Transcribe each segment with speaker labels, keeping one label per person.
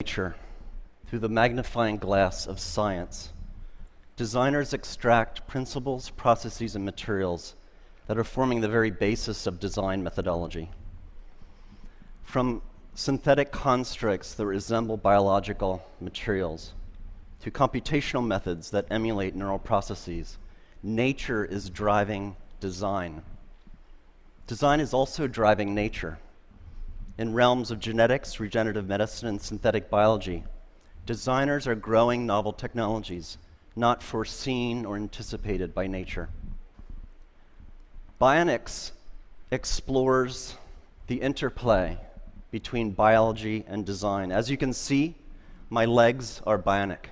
Speaker 1: nature, through the magnifying glass of science, designers extract principles, processes, and materials that are forming the very basis of design methodology. From synthetic constructs that resemble biological materials to computational methods that emulate neural processes, nature is driving design. Design is also driving nature. In realms of genetics, regenerative medicine, and synthetic biology, designers are growing novel technologies not foreseen or anticipated by nature. Bionics explores the interplay between biology and design. As you can see, my legs are bionic.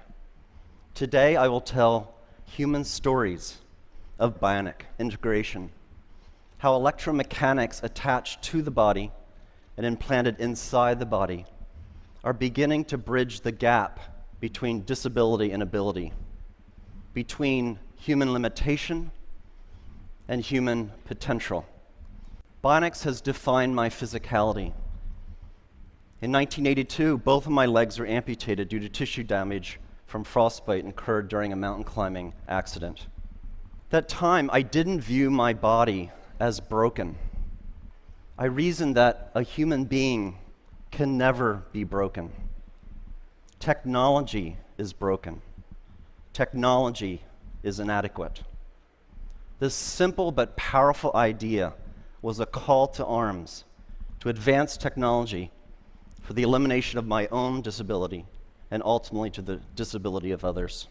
Speaker 1: Today, I will tell human stories of bionic integration, how electromechanics attached to the body and implanted inside the body are beginning to bridge the gap between disability and ability, between human limitation and human potential. Bionics has defined my physicality. In 1982, both of my legs were amputated due to tissue damage from frostbite incurred during a mountain climbing accident. At that time, I didn't view my body as broken. I reasoned that a human being can never be broken. Technology is broken. Technology is inadequate. This simple but powerful idea was a call to arms to advance technology for the elimination of my own disability and ultimately to the disability of others.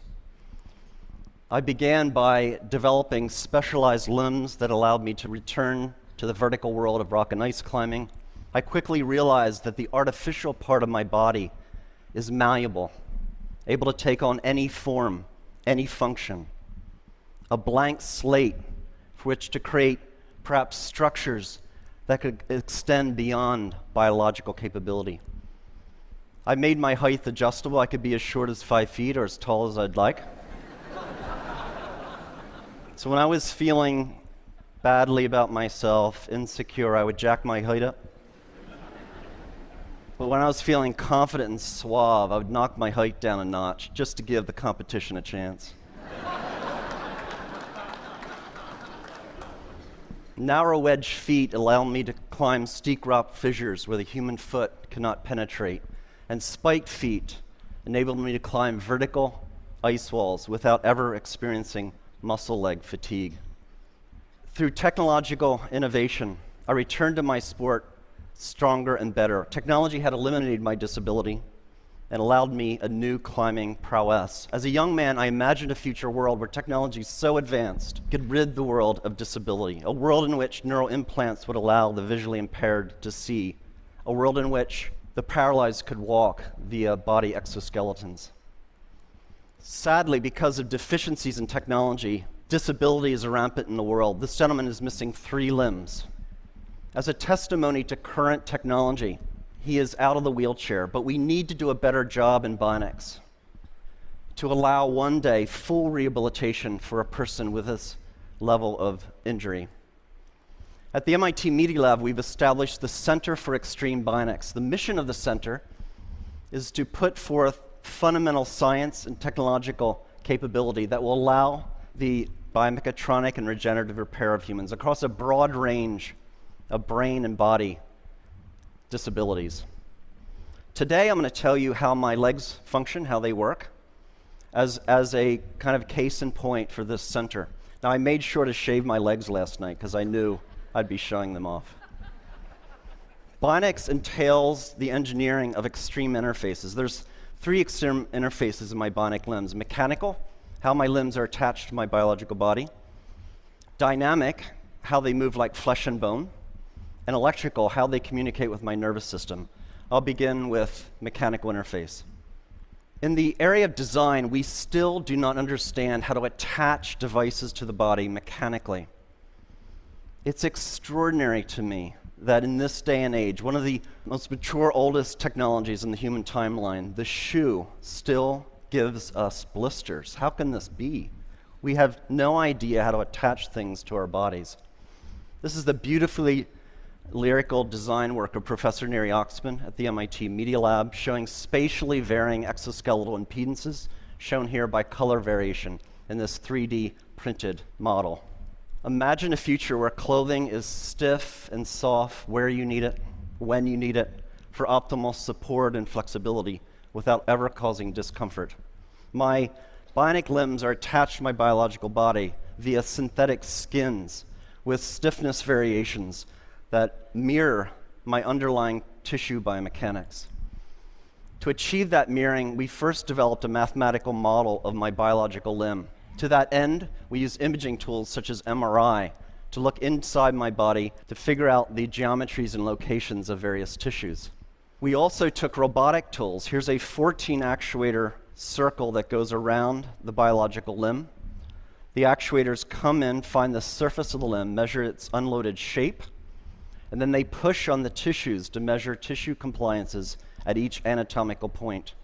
Speaker 1: I began by developing specialized limbs that allowed me to return to the vertical world of rock and ice climbing. I quickly realized that the artificial part of my body is malleable, able to take on any form, any function, a blank slate for which to create perhaps structures that could extend beyond biological capability. I made my height adjustable. I could be as short as 5 feet or as tall as I'd like. So when I was feeling badly about myself, insecure, I would jack my height up. But when I was feeling confident and suave, I would knock my height down a notch just to give the competition a chance. Narrow wedge feet allow me to climb steep rock fissures where the human foot cannot penetrate, and spiked feet enable me to climb vertical ice walls without ever experiencing muscle leg fatigue. Through technological innovation, I returned to my sport stronger and better. Technology had eliminated my disability and allowed me a new climbing prowess. As a young man, I imagined a future world where technology so advanced could rid the world of disability, a world in which neural implants would allow the visually impaired to see, a world in which the paralyzed could walk via body exoskeletons. Sadly, because of deficiencies in technology, disability is rampant in the world. This gentleman is missing 3 limbs. As a testimony to current technology, he is out of the wheelchair, but we need to do a better job in bionics to allow one day full rehabilitation for a person with this level of injury. At the MIT Media Lab, we've established the Center for Extreme Bionics. The mission of the center is to put forth fundamental science and technological capability that will allow the biomechatronic and regenerative repair of humans across a broad range of brain and body disabilities. Today, I'm going to tell you how my legs function, how they work, as a kind of case in point for this center. Now, I made sure to shave my legs last night because I knew I'd be showing them off. Bionics entails the engineering of extreme interfaces. There's 3 extreme interfaces in my bionic limbs. Mechanical, how my limbs are attached to my biological body. Dynamic, how they move like flesh and bone. And electrical, how they communicate with my nervous system. I'll begin with mechanical interface. In the area of design, we still do not understand how to attach devices to the body mechanically. It's extraordinary to me that in this day and age, one of the most mature, oldest technologies in the human timeline, the shoe, still gives us blisters. How can this be? We have no idea how to attach things to our bodies. This is the beautifully lyrical design work of Professor Neri Oxman at the MIT Media Lab showing spatially varying exoskeletal impedances, shown here by color variation in this 3D printed model. Imagine a future where clothing is stiff and soft where you need it, when you need it, for optimal support and flexibility without ever causing discomfort. My bionic limbs are attached to my biological body via synthetic skins with stiffness variations that mirror my underlying tissue biomechanics. To achieve that mirroring, we first developed a mathematical model of my biological limb. To that end, we use imaging tools such as MRI to look inside my body to figure out the geometries and locations of various tissues. We also took robotic tools. Here's a 14 actuator circle that goes around the biological limb. The actuators come in, find the surface of the limb, measure its unloaded shape, and then they push on the tissues to measure tissue compliances at each anatomical point.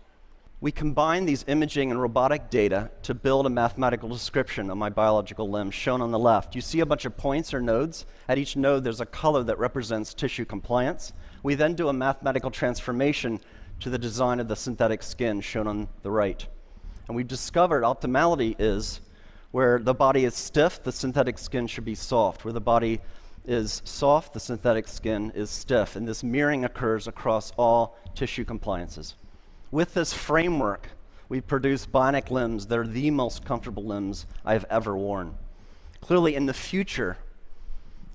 Speaker 1: We combine these imaging and robotic data to build a mathematical description of my biological limb, shown on the left. You see a bunch of points or nodes. At each node, there's a color that represents tissue compliance. We then do a mathematical transformation to the design of the synthetic skin, shown on the right. And we've discovered optimality is where the body is stiff, the synthetic skin should be soft. Where the body is soft, the synthetic skin is stiff. And this mirroring occurs across all tissue compliances. With this framework, we produce bionic limbs that are the most comfortable limbs I've ever worn. Clearly, in the future,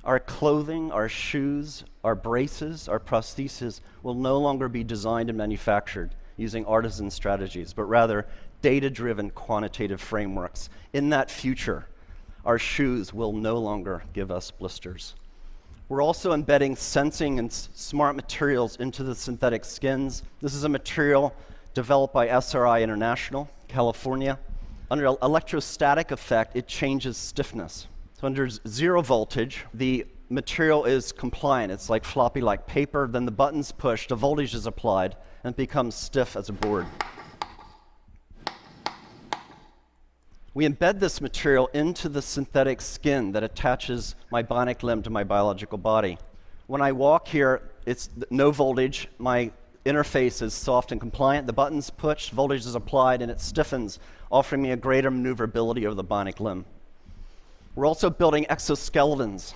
Speaker 1: our clothing, our shoes, our braces, our prostheses will no longer be designed and manufactured using artisan strategies, but rather data-driven quantitative frameworks. In that future, our shoes will no longer give us blisters. We're also embedding sensing and smart materials into the synthetic skins. This is a material developed by SRI International, California. Under electrostatic effect, it changes stiffness. So under zero voltage, the material is compliant. It's like floppy like paper. Then the button's pushed, the voltage is applied, and it becomes stiff as a board. We embed this material into the synthetic skin that attaches my bionic limb to my biological body. When I walk here, it's no voltage. My interface is soft and compliant. The button's pushed, voltage is applied, and it stiffens, offering me a greater maneuverability of the bionic limb. We're also building exoskeletons.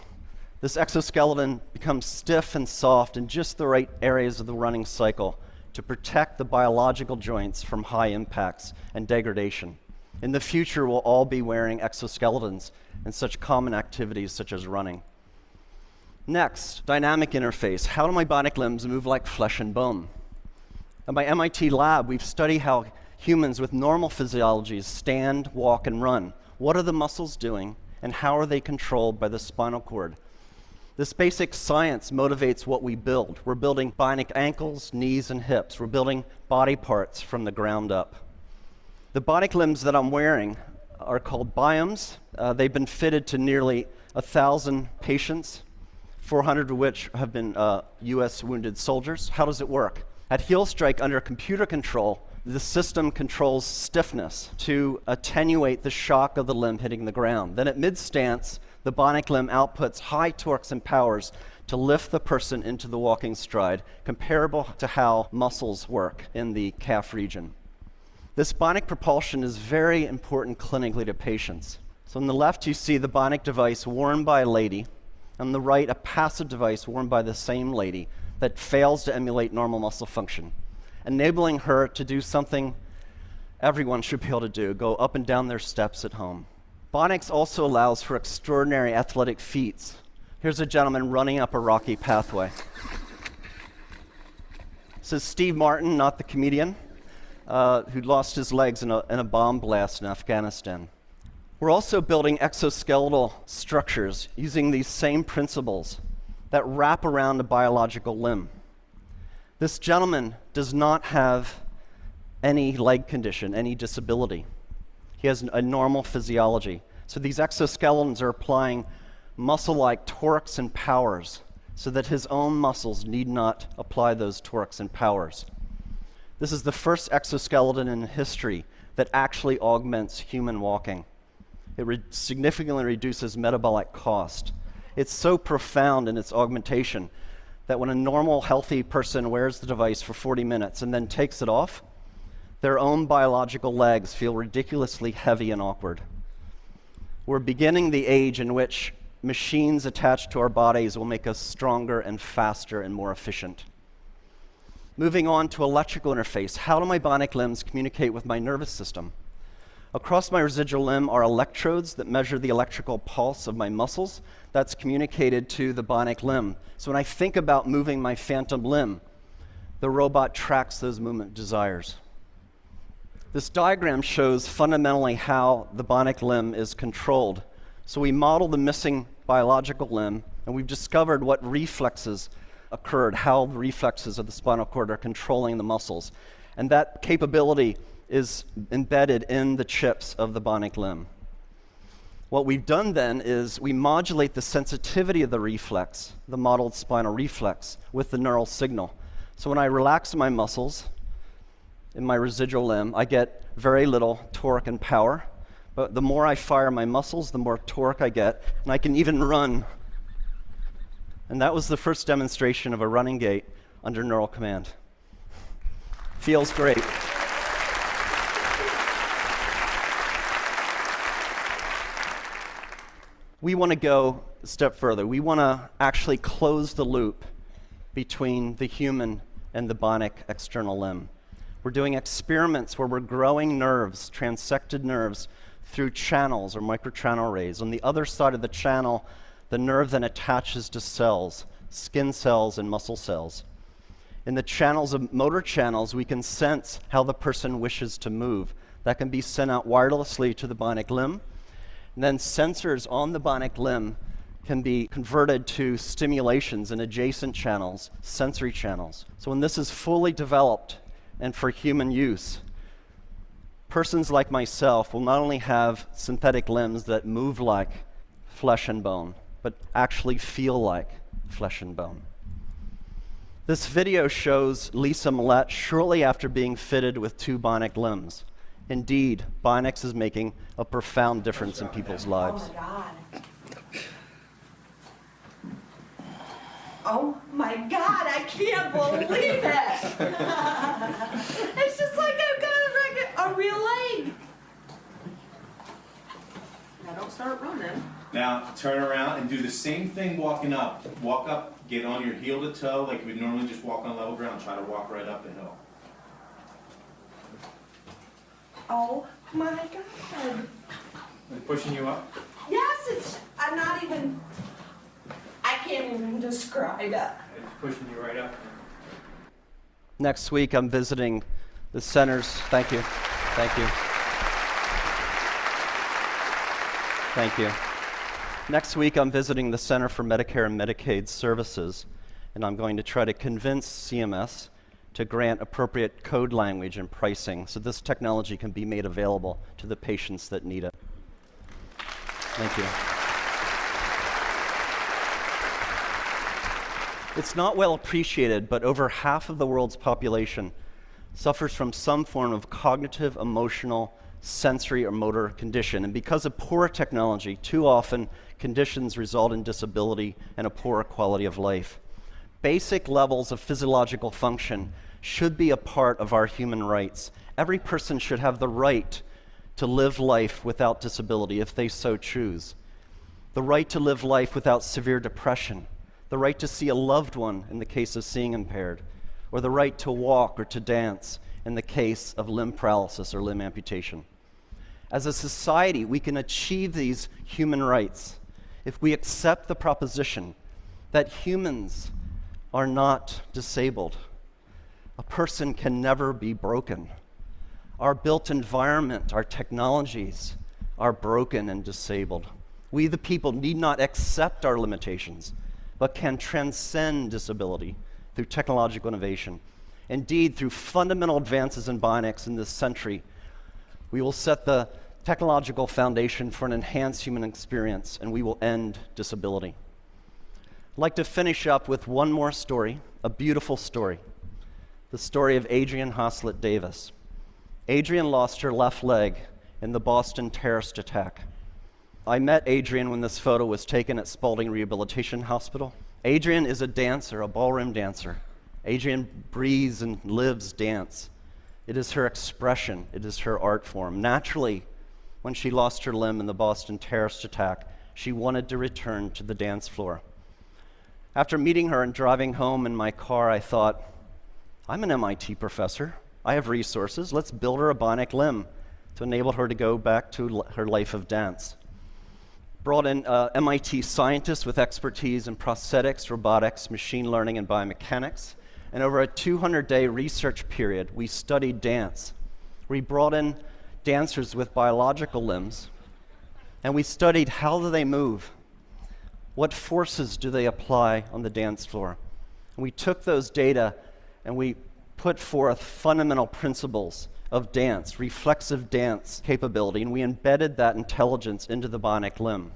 Speaker 1: This exoskeleton becomes stiff and soft in just the right areas of the running cycle to protect the biological joints from high impacts and degradation. In the future, we'll all be wearing exoskeletons in such common activities such as running. Next, dynamic interface. How do my bionic limbs move like flesh and bone? At my MIT lab, we've studied how humans with normal physiologies stand, walk, and run. What are the muscles doing, and how are they controlled by the spinal cord? This basic science motivates what we build. We're building bionic ankles, knees, and hips. We're building body parts from the ground up. The bionic limbs that I'm wearing are called biomes. They've been fitted to nearly 1,000 patients, 400 of which have been US wounded soldiers. How does it work? At heel strike under computer control, the system controls stiffness to attenuate the shock of the limb hitting the ground. Then at mid-stance, the bionic limb outputs high torques and powers to lift the person into the walking stride, comparable to how muscles work in the calf region. This bionic propulsion is very important clinically to patients. So on the left, you see the bionic device worn by a lady. On the right, a passive device worn by the same lady that fails to emulate normal muscle function, enabling her to do something everyone should be able to do, go up and down their steps at home. Bionics also allows for extraordinary athletic feats. Here's a gentleman running up a rocky pathway. This is Steve Martin, not the comedian, who lost his legs in a bomb blast in Afghanistan. We're also building exoskeletal structures using these same principles that wrap around a biological limb. This gentleman does not have any leg condition, any disability. He has a normal physiology. So these exoskeletons are applying muscle-like torques and powers so that his own muscles need not apply those torques and powers. This is the first exoskeleton in history that actually augments human walking. It significantly reduces metabolic cost. It's so profound in its augmentation that when a normal, healthy person wears the device for 40 minutes and then takes it off, their own biological legs feel ridiculously heavy and awkward. We're beginning the age in which machines attached to our bodies will make us stronger and faster and more efficient. Moving on to electrical interface, how do my bionic limbs communicate with my nervous system? Across my residual limb are electrodes that measure the electrical pulse of my muscles. That's communicated to the bionic limb. So when I think about moving my phantom limb, the robot tracks those movement desires. This diagram shows fundamentally how the bionic limb is controlled. So we model the missing biological limb, and we've discovered what reflexes occurred, how the reflexes of the spinal cord are controlling the muscles. And that capability is embedded in the chips of the bionic limb. What we've done then is we modulate the sensitivity of the reflex, the modeled spinal reflex, with the neural signal. So when I relax my muscles in my residual limb, I get very little torque and power. But the more I fire my muscles, the more torque I get, and I can even run. And that was the first demonstration of a running gait under neural command. Feels great. We want to go a step further. We want to actually close the loop between the human and the bionic external limb. We're doing experiments where we're growing nerves, transected nerves, through channels or microchannel arrays. On the other side of the channel, the nerve then attaches to cells, skin cells and muscle cells. In the channels of motor channels, we can sense how the person wishes to move. That can be sent out wirelessly to the bionic limb. And then sensors on the bionic limb can be converted to stimulations in adjacent channels, sensory channels. So when this is fully developed and for human use, persons like myself will not only have synthetic limbs that move like flesh and bone, but actually feel like flesh and bone. This video shows Lisa Millette shortly after being fitted with 2 bionic limbs. Indeed, bionics is making a profound difference in people's lives.
Speaker 2: Oh my God. Oh my God, I can't believe it. It's just like I've got a real leg. Now don't start running.
Speaker 3: Now turn around and do the same thing walking up. Walk up, get on your heel to toe like you would normally just walk on level ground. Try to walk right up the hill.
Speaker 2: Oh my God.
Speaker 3: They're pushing you up?
Speaker 2: Yes, I'm not even, I can't even describe it.
Speaker 3: It's pushing you right up.
Speaker 1: Next week, I'm visiting the centers. Thank you. Thank you. Thank you. Next week, I'm visiting the Center for Medicare and Medicaid Services, and I'm going to try to convince CMS to grant appropriate code language and pricing so this technology can be made available to the patients that need it. Thank you. It's not well appreciated, but over half of the world's population suffers from some form of cognitive, emotional, sensory, or motor condition. And because of poor technology, too often conditions result in disability and a poorer quality of life. Basic levels of physiological function should be a part of our human rights. Every person should have the right to live life without disability if they so choose. The right to live life without severe depression. The right to see a loved one in the case of seeing impaired. Or the right to walk or to dance in the case of limb paralysis or limb amputation. As a society, we can achieve these human rights if we accept the proposition that humans are not disabled. A person can never be broken. Our built environment, our technologies are broken and disabled. We, the people, need not accept our limitations, but can transcend disability through technological innovation. Indeed, through fundamental advances in bionics in this century, we will set the technological foundation for an enhanced human experience, and we will end disability. I'd like to finish up with one more story, a beautiful story, the story of Adrienne Haslett Davis. Adrienne lost her left leg in the Boston terrorist attack. I met Adrian when this photo was taken at Spalding Rehabilitation Hospital. Adrian is a dancer, a ballroom dancer. Adrian breathes and lives dance. It is her expression. It is her art form. Naturally, when she lost her limb in the Boston terrorist attack, she wanted to return to the dance floor. After meeting her and driving home in my car, I thought, I'm an MIT professor. I have resources. Let's build her a bionic limb to enable her to go back to her life of dance. Brought in MIT scientists with expertise in prosthetics, robotics, machine learning, and biomechanics. And over a 200-day research period, we studied dance. We brought in dancers with biological limbs, and we studied how do they move, what forces do they apply on the dance floor. And we took those data and we put forth fundamental principles of dance, reflexive dance capability, and we embedded that intelligence into the bionic limb.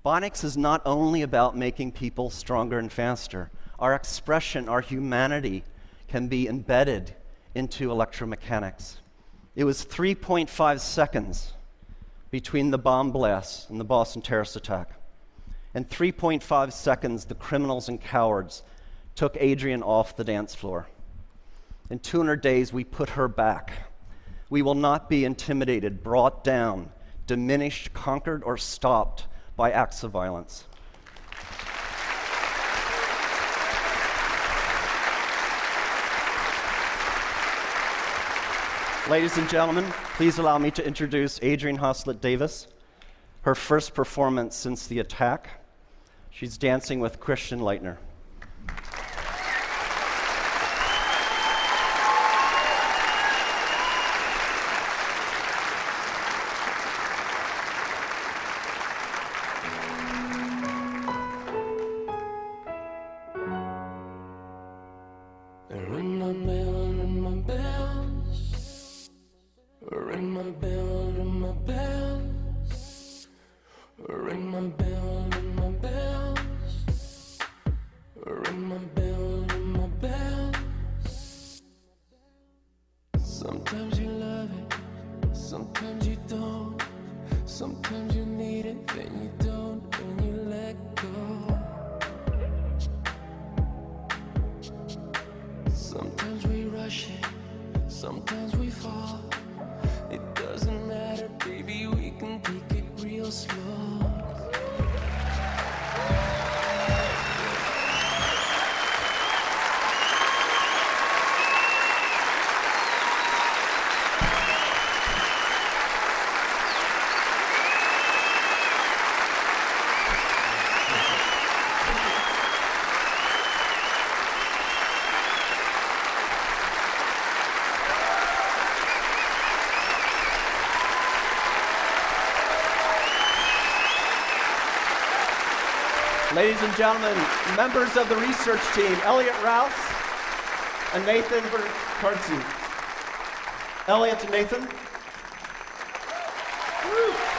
Speaker 1: Bionics is not only about making people stronger and faster. Our expression, our humanity can be embedded into electromechanics. It was 3.5 seconds between the bomb blasts and the Boston terrorist attack. In 3.5 seconds, the criminals and cowards took Adrian off the dance floor. In 200 days, we put her back. We will not be intimidated, brought down, diminished, conquered, or stopped by acts of violence. Ladies and gentlemen, please allow me to introduce Adrian Hoslett Davis, her first performance since the attack. She's dancing with Christian Leitner.
Speaker 4: Ring my bell, ring my bell. Ring my bell, ring my bell. Ring my bell, ring my bell. Ring my bell, ring my bell. Sometimes you love it, sometimes you don't. Sometimes you need it, then you don't, and you let go. Sometimes we rush it, sometimes we fall. It doesn't matter, baby, we can take it real slow.
Speaker 1: Ladies and gentlemen, members of the research team, Elliot Rouse and Nathan Verkartzi. Elliot and Nathan. Woo.